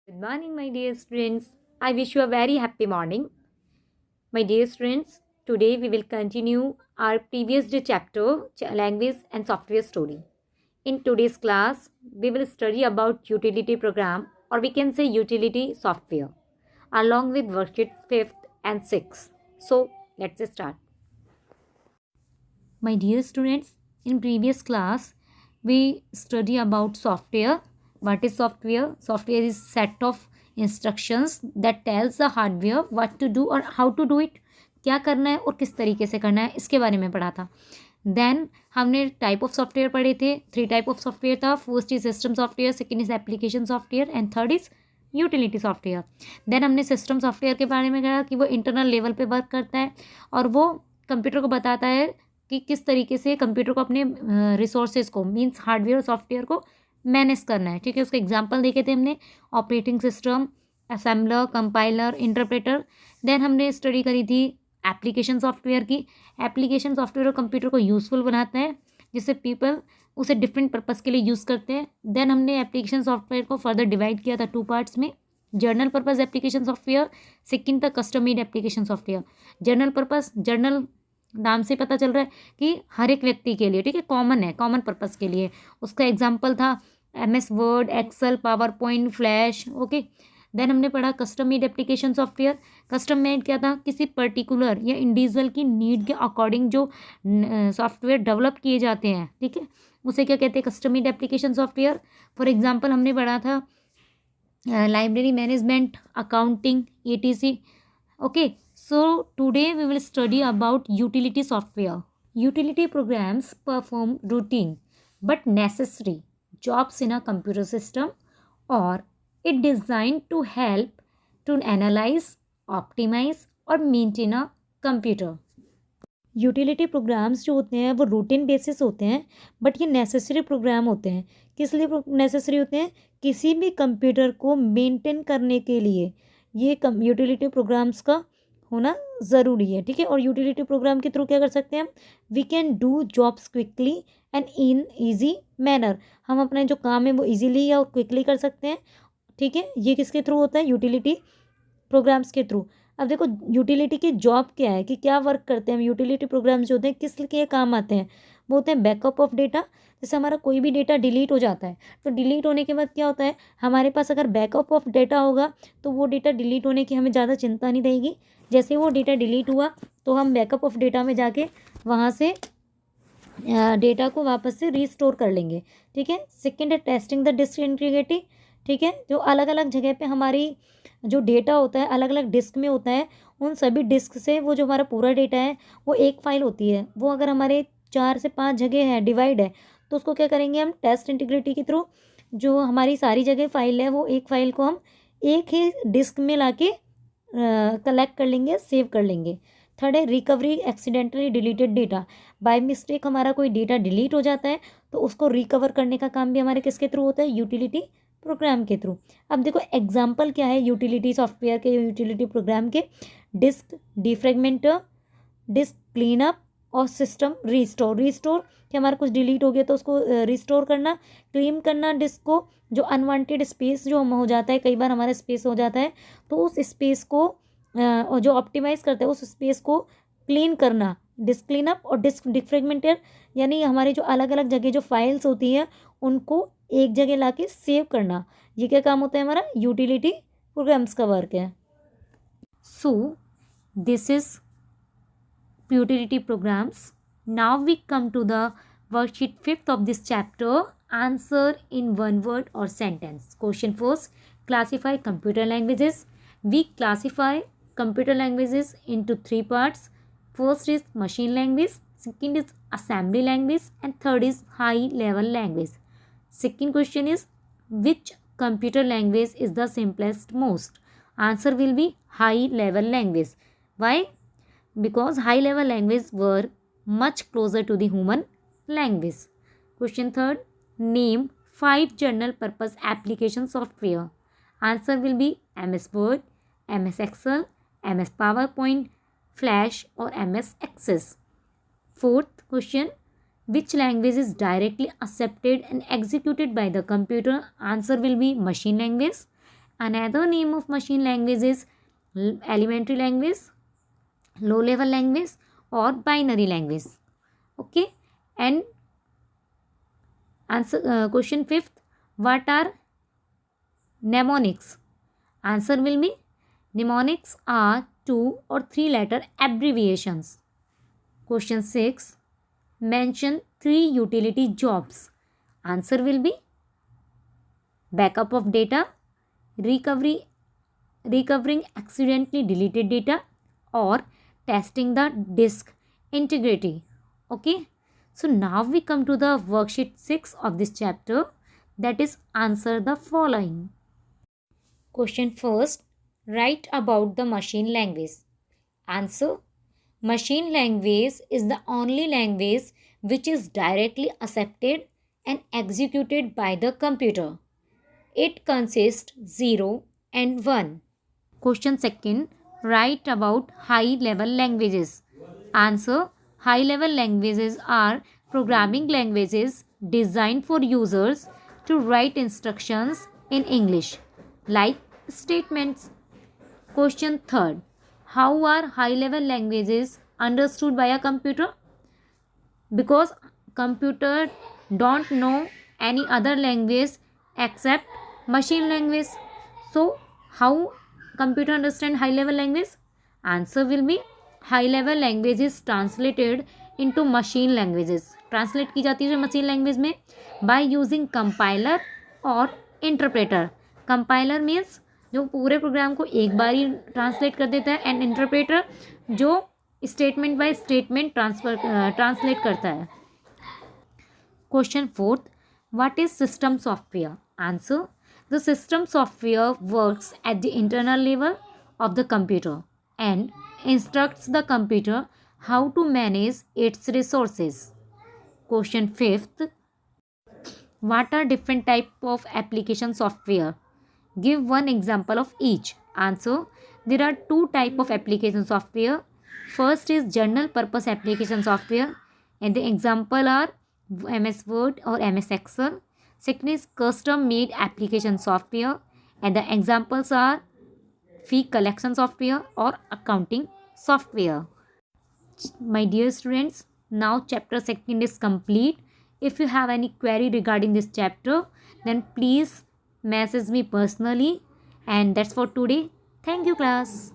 Good morning, my dear students. I wish you a very happy morning. My dear students, today we will continue our previous day chapter, Language and Software Story. In today's class, we will study about utility program, or we can say utility software, along with worksheets 5th and 6th. So, let's start. My dear students, in previous class, we study about software. What is software? Software is set of instructions that tells the hardware what to do और how to do it. क्या करना है और किस तरीके से करना है, इसके बारे में पढ़ा था. देन हमने टाइप ऑफ सॉफ्टवेयर पढ़े थे. 3 टाइप ऑफ सॉफ्टवेयर था. First is system software, second is application software and third is utility software. Then हमने सिस्टम सॉफ्टवेयर के बारे में कहा कि वो इंटरनल लेवल पे वर्क करता है और वो कंप्यूटर को बताता है कि किस तरीके से कंप्यूटर को अपने रिसोर्सेज को मीन्स हार्डवेयर और सॉफ्टवेयर को मैनेज करना है. ठीक है, उसका एग्जांपल देखे थे हमने. Operating system, assembler, compiler, interpreter. Then हमने स्टडी करी थी एप्लीकेशन सॉफ्टवेयर की. एप्लीकेशन सॉफ्टवेयर कंप्यूटर को यूज़फुल बनाता है जिससे पीपल उसे डिफरेंट पर्पज़ के लिए यूज़ करते हैं. देन हमने एप्लीकेशन सॉफ्टवेयर को फर्दर डिवाइड किया था 2 पार्ट्स में. General purpose application software, second था custom made application software. General purpose, general नाम से पता चल रहा है कि हर एक व्यक्ति के लिए, ठीक है, कॉमन है, कॉमन पर्पज़ के लिए. उसका एग्जांपल था MS Word, Excel, PowerPoint, Flash. Okay. Then हमने पढ़ा custom made application software. Custom made क्या था? किसी पर्टिकुलर या इंडिविजुअल की नीड के अकॉर्डिंग जो सॉफ्टवेयर डेवलप किए जाते हैं, ठीक है, उसे क्या कहते हैं? Custom made application software. For example हमने पढ़ा था library management, accounting, ETC. Okay, so today we will study about utility software. Utility programs perform routine but necessary jobs in a computer system, or it designed to help to analyze, optimize or maintain a computer. Utility programmes जो होते हैं वो routine basis होते हैं but ये necessary programme होते हैं. किस लिए नेसेसरी होते हैं? किसी भी कंप्यूटर को मेंटेन करने के लिए ये यूटिलिटी प्रोग्राम्स का होना ज़रूरी है. ठीक है, और यूटिलिटी प्रोग्राम के थ्रू क्या कर सकते हैं हम? We can do jobs quickly and in easy manner. हम अपना जो काम है वो ईजीली या क्विकली कर सकते हैं. ठीक है, ये किसके थ्रू होता है? यूटिलिटी प्रोग्राम्स के थ्रू. अब देखो यूटिलिटी की जॉब क्या है, कि क्या वर्क करते हैं. यूटिलिटी प्रोग्राम्स जो होते हैं किस लिए काम आते हैं? वो होते हैं बैकअप ऑफ डेटा. जैसे हमारा कोई भी डेटा डिलीट हो जाता है तो डिलीट होने के बाद क्या होता है, हमारे पास अगर बैकअप ऑफ डेटा होगा तो वो डेटा डिलीट होने की हमें ज़्यादा चिंता नहीं रहेगी. जैसे वो डेटा डिलीट हुआ तो हम बैकअप ऑफ डेटा में जाके वहाँ से डेटा को वापस से रीस्टोर कर लेंगे. ठीक है. सेकेंड है टेस्टिंग द डिस्क इंटीग्रिटी. ठीक है, जो अलग अलग जगह पे हमारी जो डेटा होता है अलग अलग डिस्क में होता है, उन सभी डिस्क से वो जो हमारा पूरा डेटा है वो एक फाइल होती है. वो अगर हमारे 4 से 5 जगह है, डिवाइड है, तो उसको क्या करेंगे हम? टेस्ट इंटीग्रिटी के थ्रू जो हमारी सारी जगह फाइल है वो एक फाइल को हम एक ही डिस्क में लाके कलेक्ट कर लेंगे, सेव कर लेंगे. थर्ड है recovery accidentally deleted data. By mistake हमारा कोई डेटा डिलीट हो जाता है तो उसको रिकवर करने का काम भी हमारे किसके थ्रू होता है? यूटिलिटी प्रोग्राम के थ्रू. अब देखो एग्जाम्पल क्या है यूटिलिटी सॉफ्टवेयर के, यूटिलिटी प्रोग्राम के. डिस्क डिफ्रेगमेंटर, डिस्क क्लीनअप और सिस्टम रीस्टोर. रीस्टोर कि हमारा कुछ डिलीट हो गया तो उसको रिस्टोर करना. क्लीन करना डिस्क को, जो अनवांटेड स्पेस जो हम हो जाता है, कई बार हमारा स्पेस हो जाता है तो उस स्पेस को और जो ऑप्टिमाइज करता है उस स्पेस को क्लीन करना. डिस्क क्लीनअप और डिस्क डिफ्रेगमेंटर यानी हमारी जो अलग अलग जगह जो फाइल्स होती हैं उनको एक जगह लाके सेव करना. ये क्या काम होता है? हमारा यूटिलिटी प्रोग्राम्स का वर्क है. So this is utility programs. Now we come to the worksheet 5th of this chapter. Answer in one word or sentence. Question first. Classify computer languages. We classify computer languages into 3 parts. First is machine language, second is assembly language and third is high level language. Second question is which computer language is the simplest most? Answer will be high level language. Why? Because high level language were much closer to the human language. Question third. Name 5 general purpose application software. Answer will be MS Word, MS Excel, MS PowerPoint, Flash or MS Access. Fourth question. Which language is directly accepted and executed by the computer? Answer will be machine language. Another name of machine language is elementary language, low level language, or binary language. Okay. And answer question fifth, what are mnemonics? Answer will be mnemonics are 2 or 3 letter abbreviations. Question 6, mention 3 utility jobs. Answer will be backup of data, recovering accidentally deleted data, or testing the disk integrity. Okay. So now we come to the worksheet 6 of this chapter, that is answer the following. Question first, write about the machine language. Answer, machine language is the only language which is directly accepted and executed by the computer. It consists 0 and 1. Question second, write about high level languages. Answer, high level languages are programming languages designed for users to write instructions in English, like statements. Question third, how are high level languages understood by a computer? Because computer don't know any other language except machine language. So how computer understand high level language? Answer will be high level language is translated into machine languages. Translate की जाती है machine language में by using compiler और interpreter. Compiler means जो पूरे programme को एक बार ही translate कर देता है, एंड इंटरप्रेटर जो स्टेटमेंट बाय स्टेटमेंट ट्रांसलेट करता है. Question fourth, what is system software? Answer, the system software works at the internal level of the computer and instructs the computer how to manage its resources. Question fifth, what are different type of application software? Give one example of each. Answer, there are 2 type of application software. First is general purpose application software, and the example are MS Word or MS Excel. Second is custom made application software, and the examples are fee collection software or accounting software. My dear students, now chapter 2 is complete. If you have any query regarding this chapter, then please message me personally. And that's for today. Thank you, class.